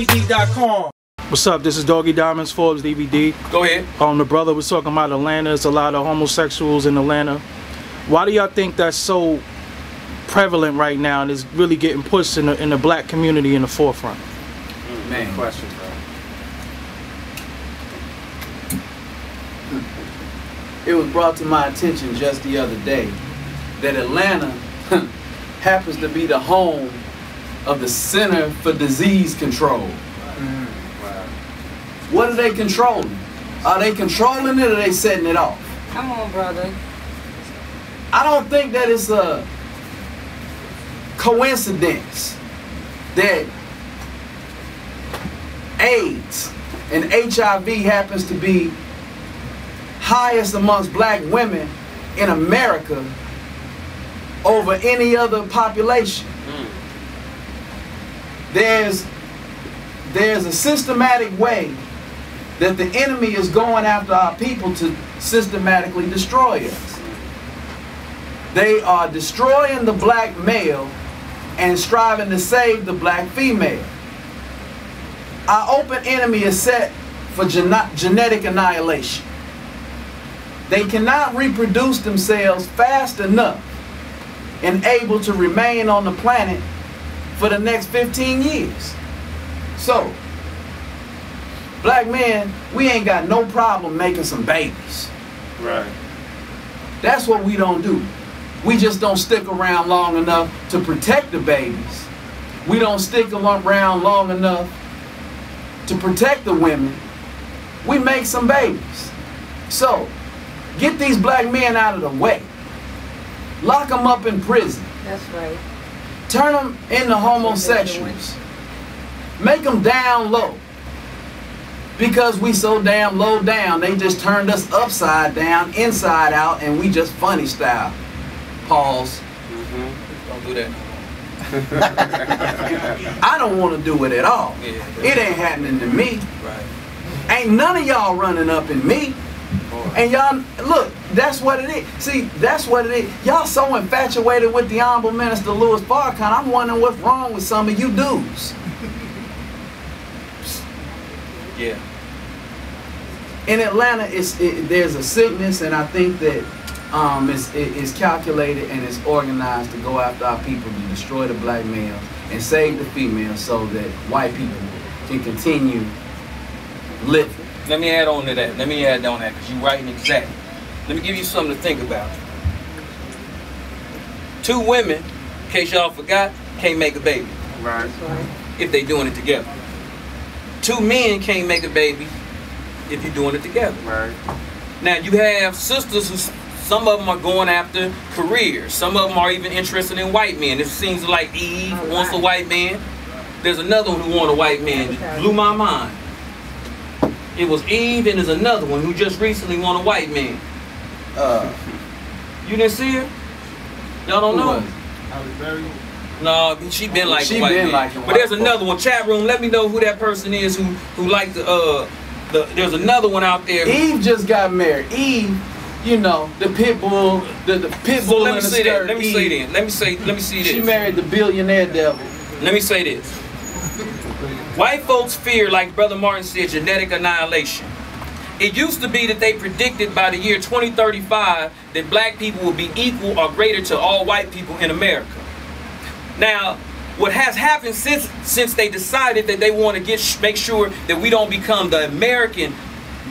ForbesDVD.com. What's up? This is Doggy Diamonds, Forbes DVD. Go ahead. The brother was talking about Atlanta. There's a lot of homosexuals in Atlanta. Why do y'all think that's so prevalent right now and is really getting pushed in the black community in the forefront? Man, question, bro. It was brought to my attention just the other day that Atlanta happens to be the home of the Center for Disease Control. Wow. What are they controlling? Are they controlling it or are they setting it off? Come on, brother. I don't think that it's a coincidence that AIDS and HIV happens to be highest amongst black women in America over any other population. There's a systematic way that the enemy is going after our people to systematically destroy us. They are destroying the black male and striving to save the black female. Our open enemy is set for genetic annihilation. They cannot reproduce themselves fast enough and able to remain on the planet for the next 15 years. So, black men, we ain't got no problem making some babies. Right. That's what we don't do. We just don't stick around long enough to protect the babies. We don't stick around long enough to protect the women. We make some babies. So, get these black men out of the way. Lock them up in prison. That's right. Turn them into homosexuals. Make them down low. Because we so damn low down, they just turned us upside down, inside out, and we just funny style. Pause. Don't do that. I don't want to do it at all. Yeah, it ain't happening to me. Right. Ain't none of y'all running up in me. And y'all, look, that's what it is. See, that's what it is. Y'all so infatuated with the Honorable Minister Louis Farrakhan, I'm wondering what's wrong with some of you dudes. Yeah. In Atlanta, there's a sickness, and I think that it's calculated and it's organized to go after our people to destroy the black male and save the female so that white people can continue living. Let me add on to that. Because you're right and exact. Let me give you something to think about. 2 women, in case y'all forgot, can't make a baby. Right. If they doing it together. 2 men can't make a baby if you're doing it together. Right. Now you have sisters who, some of them are going after careers. Some of them are even interested in white men. It seems like Eve wants a white man. There's another one who wants a white man. It blew my mind. It was Eve, and there's another one who just recently won a white man. You didn't see her? Y'all don't know? No, she been like a white man. But there's another one. Chat room, let me know who that person is who likes there's another one out there. Eve just got married. Eve, you know, the pit bull, the pit bull in the skirt. Let me say that. Let me see this. She married the billionaire devil. Let me say this. White folks fear, like Brother Martin said, genetic annihilation. It used to be that they predicted by the year 2035 that black people will be equal or greater to all white people in America. Now, what has happened since they decided that they want to make sure that we don't become the American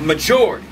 majority,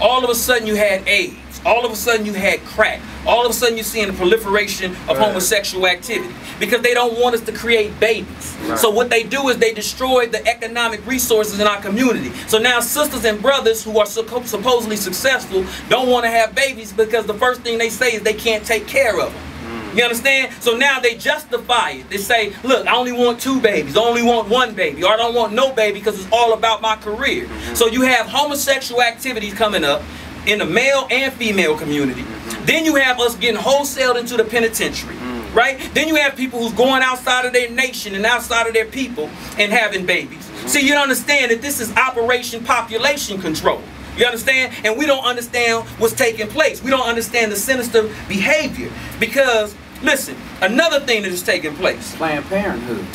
all of a sudden you had AIDS. All of a sudden you had crack. All of a sudden you're seeing the proliferation of homosexual activity because they don't want us to create babies. Right. So what they do is they destroy the economic resources in our community. So now sisters and brothers who are supposedly successful don't want to have babies because the first thing they say is they can't take care of them. You understand? So now they justify it. They say, look, I only want 2 babies. I only want 1 baby. Or I don't want no baby because it's all about my career. So you have homosexual activities coming up in the male and female community. Then you have us getting wholesaled into the penitentiary, right? Then you have people who's going outside of their nation and outside of their people and having babies. See, you don't understand that this is Operation Population Control. You understand? And we don't understand what's taking place. We don't understand the sinister behavior because, listen, another thing that is taking place. Planned Parenthood.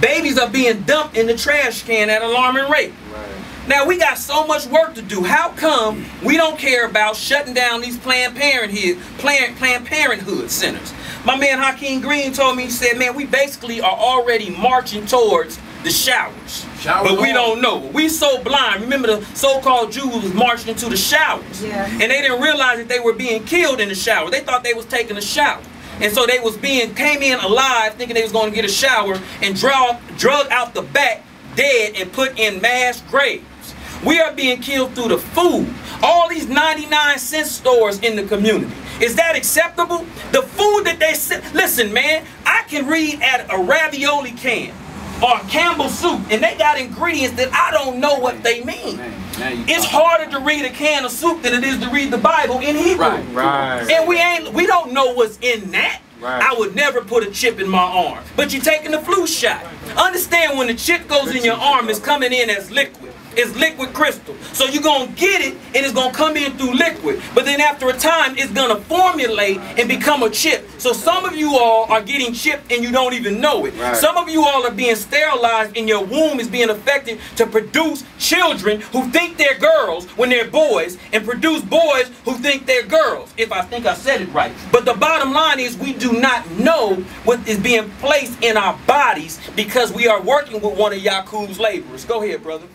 Babies are being dumped in the trash can at an alarming rate. Now we got so much work to do. How come we don't care about shutting down these Planned Parenthood centers? My man Hakeem Green told me, he said, man, we basically are already marching towards the showers. But we don't know. We so blind. Remember the so-called Jews was marching into the showers. Yeah. And they didn't realize that they were being killed in the shower. They thought they was taking a shower. And so they was came in alive thinking they was going to get a shower and drug out the back dead and put in mass graves. We are being killed through the food. All these 99-cent stores in the community. Is that acceptable? The food that they listen, man, I can read at a ravioli can or Campbell's soup, and they got ingredients that I don't know what they mean. It's harder to read a can of soup than it is to read the Bible in Hebrew. Right. And we don't know what's in that. Right. I would never put a chip in my arm. But you're taking the flu shot. Understand, when the chip goes in your arm, it's coming in as liquid. It's liquid crystal. So you're going to get it and it's going to come in through liquid. But then after a time, it's going to formulate and become a chip. So some of you all are getting chipped and you don't even know it. Right. Some of you all are being sterilized and your womb is being affected to produce children who think they're girls when they're boys, and produce boys who think they're girls, if I think I said it right. But the bottom line is we do not know what is being placed in our bodies because we are working with one of Yakub's laborers. Go ahead, brother.